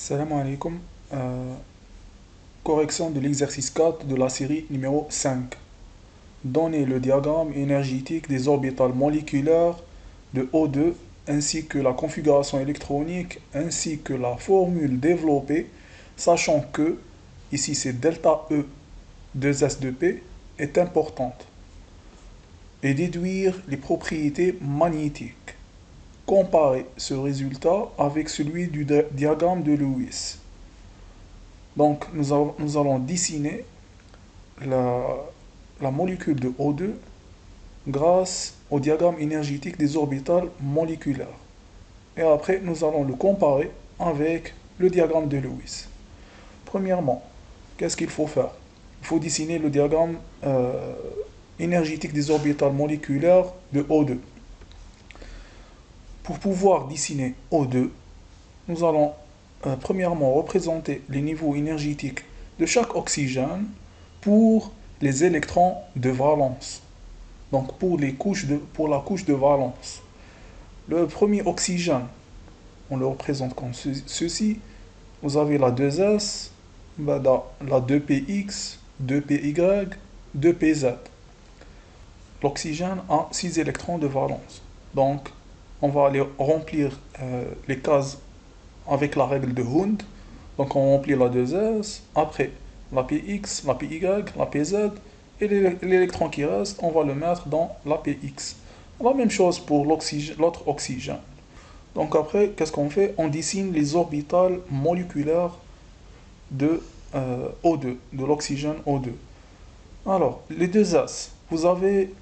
Salam alaikum. Correction de l'exercice 4 de la série numéro 5. Donnez le diagramme énergétique des orbitales moléculaires de O2 ainsi que la configuration électronique ainsi que la formule développée, sachant que, ici c'est delta E 2s2p, est importante, et déduire les propriétés magnétiques. Comparer ce résultat avec celui du diagramme de Lewis. Donc, nous allons dessiner la, la molécule de O2 grâce au diagramme énergétique des orbitales moléculaires. Et après, nous allons le comparer avec le diagramme de Lewis. Premièrement, qu'est-ce qu'il faut faire? Il faut dessiner le diagramme énergétique des orbitales moléculaires de O2. Pour pouvoir dessiner O2, nous allons premièrement représenter les niveaux énergétiques de chaque oxygène pour les électrons de valence. Donc pour la couche de valence. Le premier oxygène, on le représente comme ceci. Vous avez la 2s, la 2px, 2py, 2pz. L'oxygène a 6 électrons de valence. Donc on va aller remplir les cases avec la règle de Hund. Donc on remplit la 2s, après la px, la py, la pz, et l'électron qui reste, on va le mettre dans la px. La même chose pour l'autre oxygène. Donc après, qu'est-ce qu'on fait? On dessine les orbitales moléculaires de O2, de l'oxygène O2. Alors, les deux S, vous avez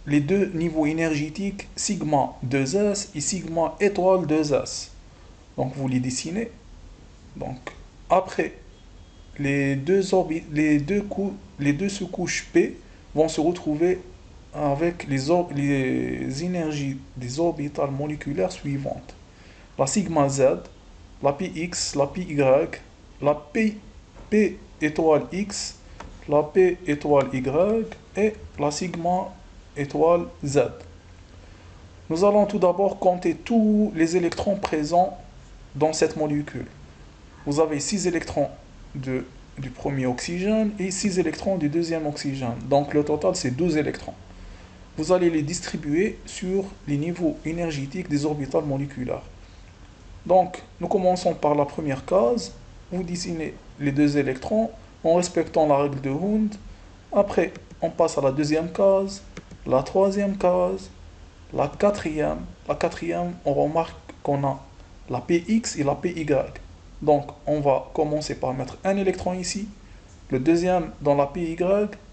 les deux niveaux énergétiques, sigma 2s et sigma étoile 2s. Donc vous les dessinez. Donc après, les deux sous-couches P vont se retrouver avec les énergies des orbitales moléculaires suivantes. La sigma Z, la px, la py, la P étoile X, la P étoile Y et la sigma étoile Z. Nous allons tout d'abord compter tous les électrons présents dans cette molécule. Vous avez 6 électrons du premier oxygène et 6 électrons du deuxième oxygène. Donc le total c'est 12 électrons. Vous allez les distribuer sur les niveaux énergétiques des orbitales moléculaires. Donc nous commençons par la première case. Vous dessinez les deux électrons en respectant la règle de Hund. Après on passe à la deuxième case, la troisième case, la quatrième. La quatrième, on remarque qu'on a la px et la py. Donc, on va commencer par mettre un électron ici, le deuxième dans la py,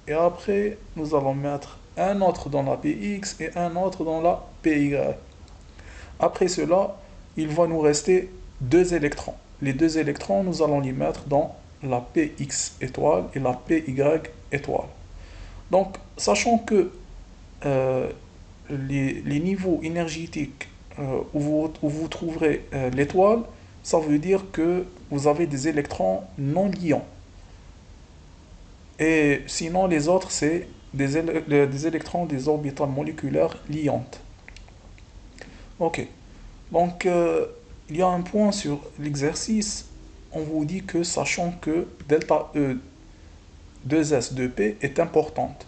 et après, nous allons mettre un autre dans la px et un autre dans la py. Après cela, il va nous rester deux électrons. Les deux électrons, nous allons les mettre dans la px étoile et la py étoile. Donc, sachant que les niveaux énergétiques où vous trouverez l'étoile, ça veut dire que vous avez des électrons non liants. Et sinon, les autres, c'est des électrons des orbitales moléculaires liantes. Ok. Donc, il y a un point sur l'exercice. On vous dit que sachant que delta E 2s2p est importante.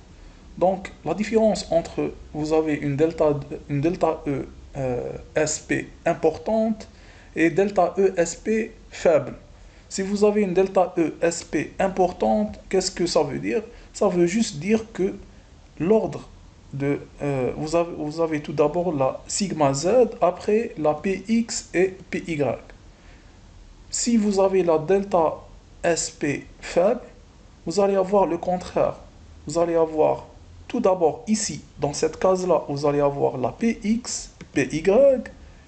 Donc, la différence entre vous avez une delta E SP importante et delta E SP faible. Si vous avez une delta E SP importante, qu'est-ce que ça veut dire? Ça veut juste dire que l'ordre vous avez tout d'abord la sigma Z, après la PX et PY. Si vous avez la delta SP faible, vous allez avoir le contraire. Vous allez avoir tout d'abord ici, dans cette case-là, vous allez avoir la PX, PY,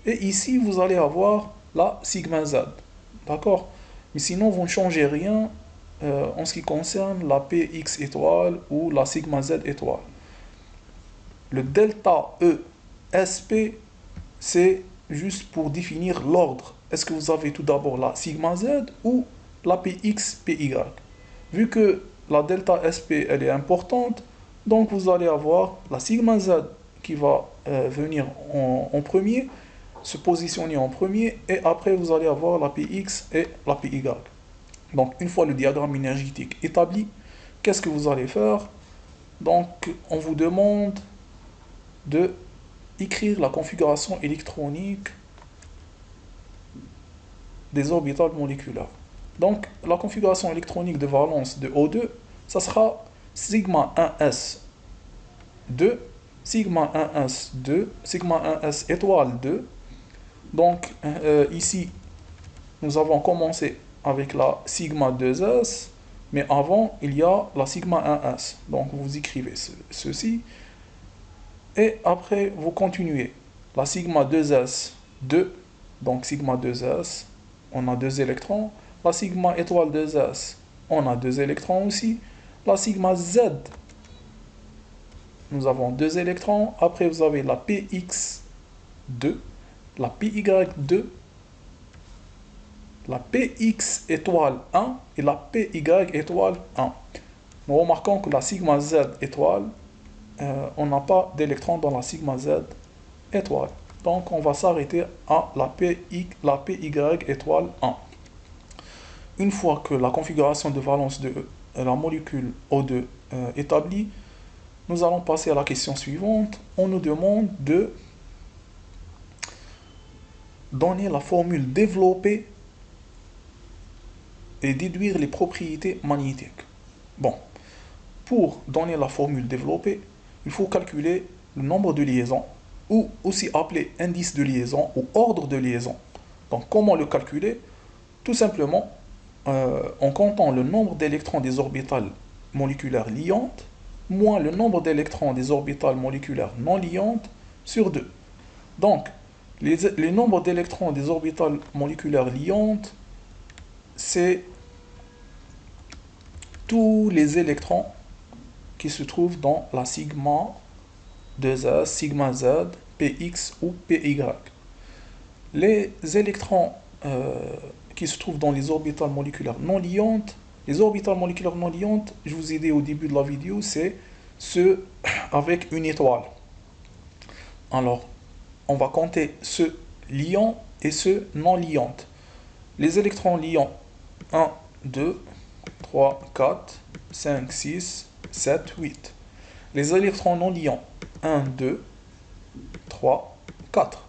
et ici, vous allez avoir la sigma Z. D'accord? Mais sinon, vous ne changez rien en ce qui concerne la PX étoile ou la sigma Z étoile. Le delta E SP, c'est juste pour définir l'ordre. Est-ce que vous avez tout d'abord la sigma Z ou la PX, PY? Vu que la delta SP elle est importante, donc vous allez avoir la sigma Z qui va venir en premier, se positionner en premier et après vous allez avoir la Px et la Py. Donc une fois le diagramme énergétique établi, qu'est-ce que vous allez faire? Donc on vous demande de écrire la configuration électronique des orbitales moléculaires. Donc la configuration électronique de valence de O2, ça sera sigma 1s2, sigma 1s2, sigma 1s étoile 2. Donc ici, nous avons commencé avec la sigma 2s, mais avant, il y a la sigma 1s. Donc vous écrivez ceci, et après vous continuez. La sigma 2s 2, donc sigma 2s, on a deux électrons. La sigma étoile 2s, on a deux électrons aussi. La sigma z, nous avons deux électrons. Après vous avez la px2, la py2, la px étoile 1 et la py étoile 1. Nous remarquons que la sigma z étoile, on n'a pas d'électrons dans la sigma z étoile. Donc on va s'arrêter à la py étoile 1. Une fois que la configuration de valence de la molécule O2 est établie, nous allons passer à la question suivante. On nous demande de donner la formule développée et déduire les propriétés magnétiques. Bon, pour donner la formule développée, il faut calculer le nombre de liaisons, ou aussi appelé indice de liaison ou ordre de liaison. Donc comment le calculer? Tout simplement en comptant le nombre d'électrons des orbitales moléculaires liantes moins le nombre d'électrons des orbitales moléculaires non liantes sur 2. Donc, les nombres d'électrons des orbitales moléculaires liantes, c'est tous les électrons qui se trouvent dans la sigma 2s, sigma z, px ou py. Les électrons qui se trouvent dans les orbitales moléculaires non liantes, les orbitales moléculaires non liantes, je vous ai dit au début de la vidéo, c'est ceux avec une étoile. Alors, on va compter ceux liants et ceux non liants. Les électrons liants, 1, 2, 3, 4, 5, 6, 7, 8. Les électrons non liants, 1, 2, 3, 4.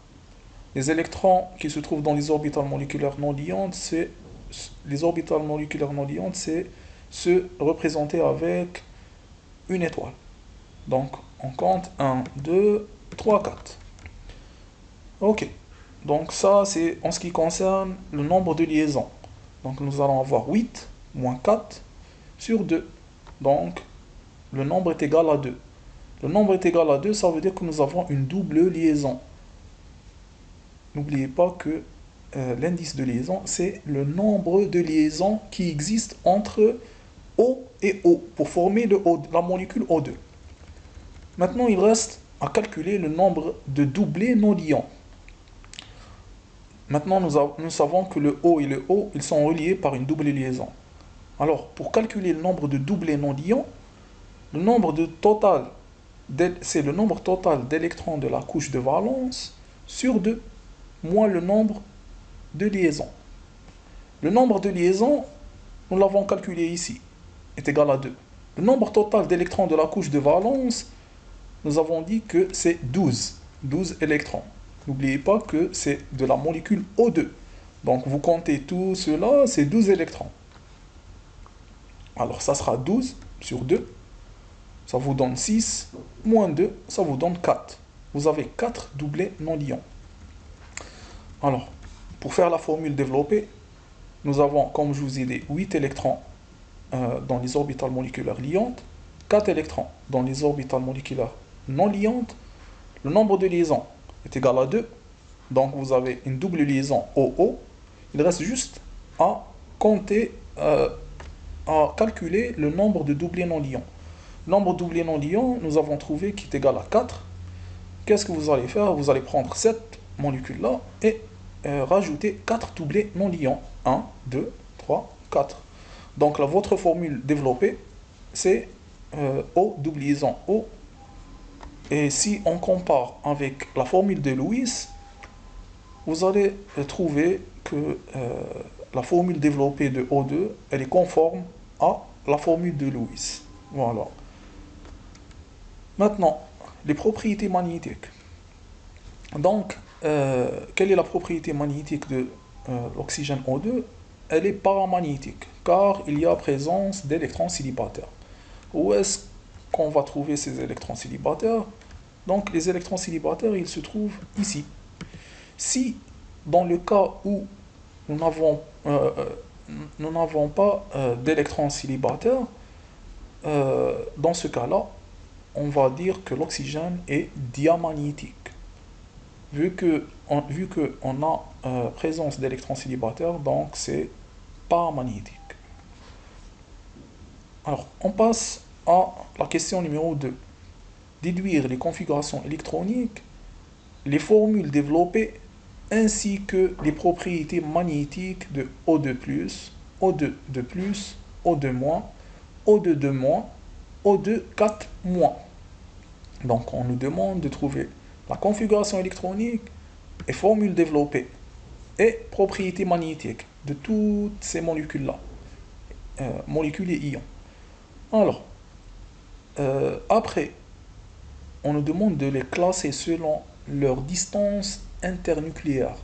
Les électrons qui se trouvent dans les orbitales moléculaires non liantes, c'est ceux représentés avec une étoile. Donc, on compte 1, 2, 3, 4. Ok. Donc ça, c'est en ce qui concerne le nombre de liaisons. Donc nous allons avoir 8 moins 4 sur 2. Donc, le nombre est égal à 2. Le nombre est égal à 2, ça veut dire que nous avons une double liaison. N'oubliez pas que l'indice de liaison, c'est le nombre de liaisons qui existent entre O et O pour former la molécule O2. Maintenant, il reste à calculer le nombre de doublés non liants. Maintenant, nous savons que le O et le O, ils sont reliés par une double liaison. Alors, pour calculer le nombre de doublés non liants, c'est le nombre total d'électrons de la couche de valence sur 2, moins le nombre de liaisons. Le nombre de liaisons, nous l'avons calculé ici, est égal à 2. Le nombre total d'électrons de la couche de valence, nous avons dit que c'est 12 électrons. N'oubliez pas que c'est de la molécule O2. Donc vous comptez tout cela, c'est 12 électrons. Alors ça sera 12 sur 2. Ça vous donne 6, moins 2, ça vous donne 4. Vous avez 4 doublés non liants. Alors, pour faire la formule développée, nous avons, comme je vous ai dit, 8 électrons dans les orbitales moléculaires liantes, 4 électrons dans les orbitales moléculaires non liantes. Le nombre de liaisons est égal à 2. Donc vous avez une double liaison OO. Il reste juste à compter, à calculer le nombre de doublés non liants. Le nombre de doublés non liants, nous avons trouvé qu'il est égal à 4. Qu'est-ce que vous allez faire? Vous allez prendre cette molécule-là et rajouter 4 doublés non liants. 1, 2, 3, 4. Donc là, votre formule développée, c'est O double liaison O. Et si on compare avec la formule de Lewis, vous allez trouver que la formule développée de O2, elle est conforme à la formule de Lewis. Voilà. Maintenant, les propriétés magnétiques. Donc, quelle est la propriété magnétique de l'oxygène O2? Elle est paramagnétique, car il y a présence d'électrons célibataires. Où est-ce qu'on va trouver ces électrons célibataires? Donc, les électrons célibataires, ils se trouvent ici. Si, dans le cas où nous n'avons pas d'électrons célibataires, dans ce cas-là, on va dire que l'oxygène est diamagnétique. Vu que on a présence d'électrons célibataires, donc c'est paramagnétique. Alors, on passe à la question numéro 2. Déduire les configurations électroniques, les formules développées, ainsi que les propriétés magnétiques de O2+, O2, O2-, O2-, O2-, Donc, on nous demande de trouver la configuration électronique et formules développées et propriétés magnétiques de toutes ces molécules-là, molécules et ions. Alors, après, on nous demande de les classer selon leur distance internucléaire.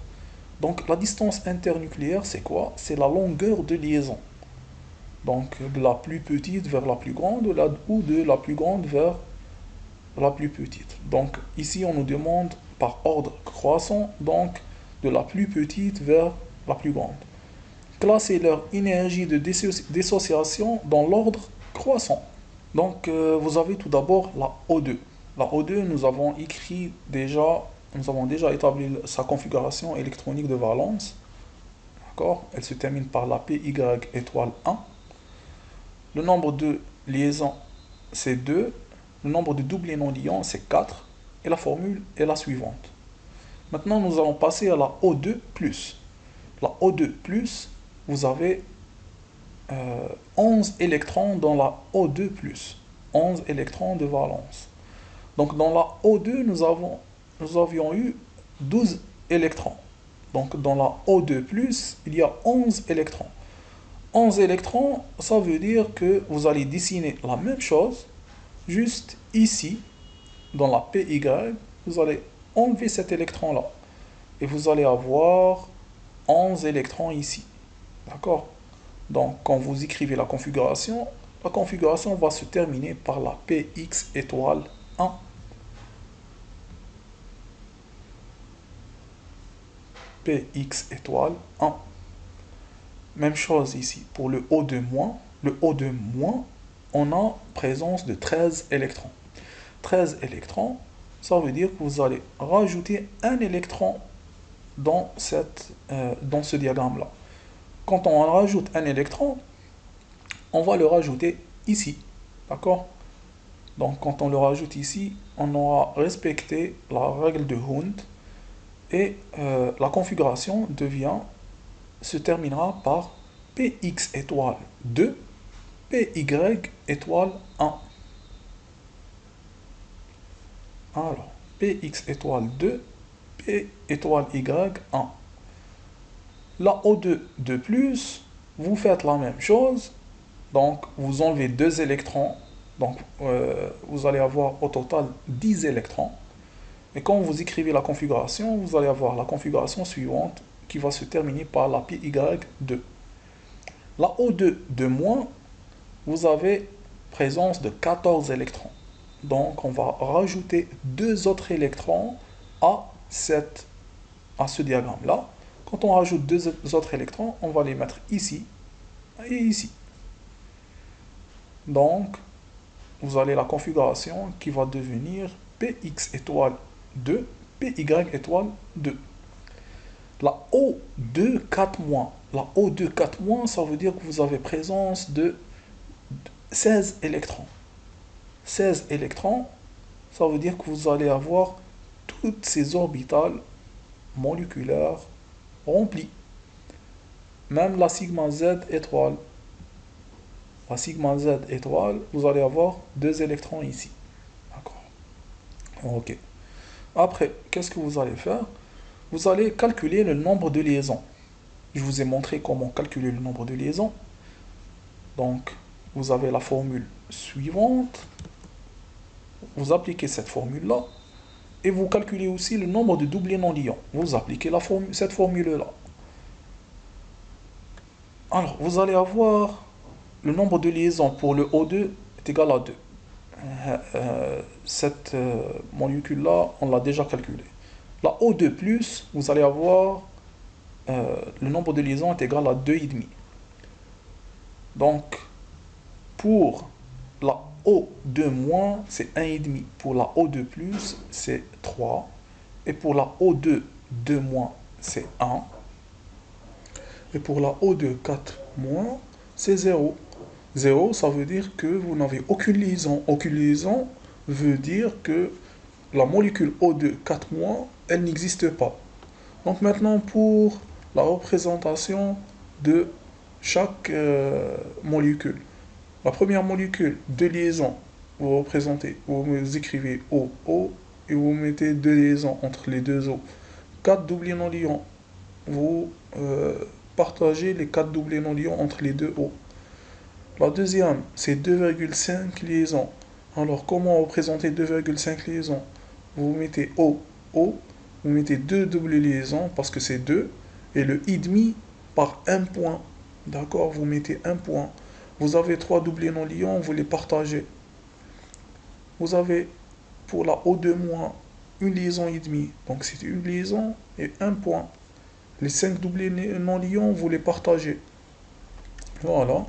Donc, la distance internucléaire, c'est quoi? C'est la longueur de liaison. Donc, de la plus petite vers la plus grande, ou de la plus grande vers la plus petite. Donc, ici, on nous demande par ordre croissant, donc de la plus petite vers la plus grande. Classer leur énergie de dissociation dans l'ordre croissant. Donc, vous avez tout d'abord la O2. La O2, nous avons déjà établi sa configuration électronique de valence. D'accord? Elle se termine par la PY étoile 1. Le nombre de liaisons, c'est 2. Le nombre de doublés non liants, c'est 4. Et la formule est la suivante. Maintenant, nous allons passer à la O2+. La O2+, vous avez 11 électrons dans la O2+. 11 électrons de valence. Donc, dans la O2, nous avions eu 12 électrons. Donc, dans la O2+, il y a 11 électrons. 11 électrons, ça veut dire que vous allez dessiner la même chose, juste ici, dans la PY, vous allez enlever cet électron-là. Et vous allez avoir 11 électrons ici. D'accord? Donc, quand vous écrivez la configuration va se terminer par la PX étoile 1. PX étoile 1. Même chose ici. Pour le O2-, on a présence de 13 électrons. 13 électrons, ça veut dire que vous allez rajouter un électron dans ce diagramme-là. Quand on rajoute un électron, on va le rajouter ici. D'accord? Donc, quand on le rajoute ici, on aura respecté la règle de Hund et la configuration se terminera par PX étoile 2, PY étoile 1. Alors, PX étoile 2, P étoile Y 1. La O2 de plus, vous faites la même chose. Donc, vous enlevez 2 électrons. Donc, vous allez avoir au total 10 électrons. Et quand vous écrivez la configuration, vous allez avoir la configuration suivante qui va se terminer par la PY2. La O2 de moins, vous avez présence de 14 électrons. Donc, on va rajouter 2 autres électrons à ce diagramme-là. Quand on rajoute 2 autres électrons, on va les mettre ici et ici. Donc, vous avez la configuration qui va devenir PX étoile 2, PY étoile 2. La O2 4-, la O2 4-, ça veut dire que vous avez présence de 16 électrons. 16 électrons, ça veut dire que vous allez avoir toutes ces orbitales moléculaires remplies. Même la sigma Z étoile. La sigma Z étoile, vous allez avoir 2 électrons ici. D'accord. Ok. Après, qu'est-ce que vous allez faire? vous allez calculer le nombre de liaisons. Je vous ai montré comment calculer le nombre de liaisons. Donc, vous avez la formule suivante. Vous appliquez cette formule-là. Et vous calculez aussi le nombre de doublés non liants. Vous appliquez cette formule-là. Alors, vous allez avoir le nombre de liaisons pour le O2 est égal à 2. Cette molécule-là, on l'a déjà calculée. La O2+, vous allez avoir le nombre de liaisons est égal à 2,5. Donc, pour la O2-, c'est 1,5. Pour la O2+, c'est 3. Et pour la O2, 2-, c'est 1. Et pour la O2, 4-, c'est 0. 0, ça veut dire que vous n'avez aucune liaison. Aucune liaison veut dire que la molécule O2, 4-, elle n'existe pas. Donc maintenant, pour la représentation de chaque molécule. La première molécule, deux liaisons, vous représentez, vous écrivez O et vous mettez deux liaisons entre les deux O. 4 doublés non liants, vous partagez les 4 doublés non liants entre les deux O. La deuxième, c'est 2,5 liaisons. Alors, comment représenter 2,5 liaisons? Vous mettez O, vous mettez deux doublés liaisons parce que c'est 2, et le i' par un point. D'accord? Vous mettez un point. Vous avez 3 doublés non liants, vous les partagez. Vous avez pour la O2-, une liaison et demie. Donc c'est une liaison et un point. Les 5 doublés non liants, vous les partagez. Voilà.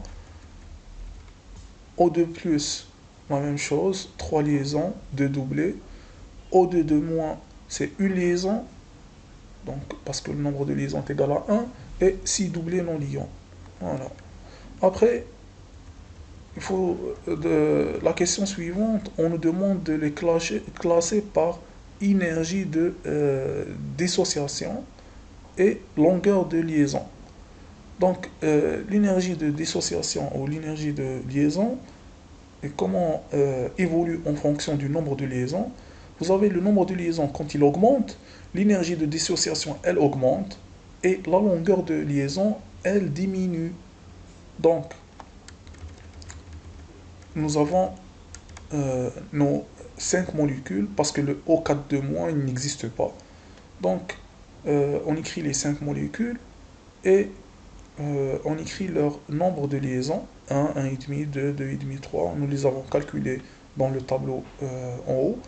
O2+, la même chose. 3 liaisons, 2 doublés. O2-, c'est une liaison. Donc, parce que le nombre de liaisons est égal à 1. Et 6 doublés non liants. Voilà. Après, il faut la question suivante, on nous demande de les classer par énergie de dissociation et longueur de liaison. Donc, l'énergie de dissociation ou l'énergie de liaison, et comment évolue en fonction du nombre de liaisons. Vous avez le nombre de liaisons quand il augmente, l'énergie de dissociation, elle augmente, et la longueur de liaison, elle diminue. Donc, nous avons nos 5 molécules, parce que le O4-, il n'existe pas. Donc, on écrit les 5 molécules, et on écrit leur nombre de liaisons, 1, 1,5, 2, 2,5, 3. Nous les avons calculés dans le tableau en haut.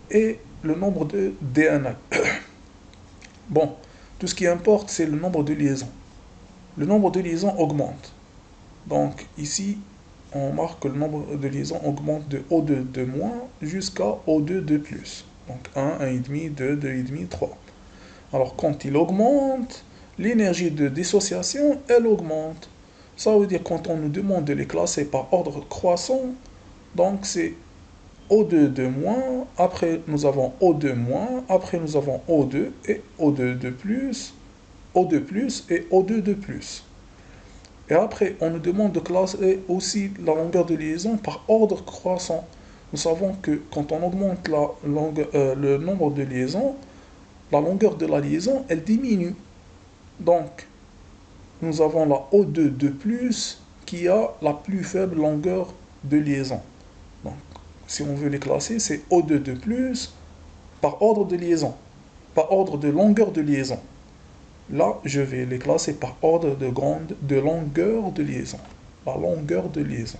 Et le nombre de DNA. Bon, tout ce qui importe, c'est le nombre de liaisons. Le nombre de liaisons augmente. Donc, ici, on marque que le nombre de liaisons augmente de O2-, jusqu'à O2-. Donc 1, 1,5, 2, 2,5, 3. Alors quand il augmente, l'énergie de dissociation, elle augmente. Ça veut dire quand on nous demande de les classer par ordre croissant, donc c'est O2-, après nous avons O2-, après nous avons O2 et O2+, O2+, et O2-. Et après, on nous demande de classer aussi la longueur de liaison par ordre croissant. Nous savons que quand on augmente le nombre de liaisons, la longueur de la liaison, elle diminue. Donc, nous avons la O2-, qui a la plus faible longueur de liaison. Donc, si on veut les classer, c'est O2-, par ordre de liaison, par ordre de longueur de liaison. Là, je vais les classer par ordre de longueur de liaison. La longueur de liaison.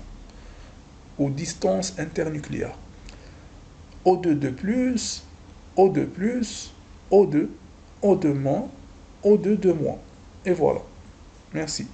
Ou distance internucléaire. O2-, O2+, O2, O2-, O2-, Et voilà. Merci.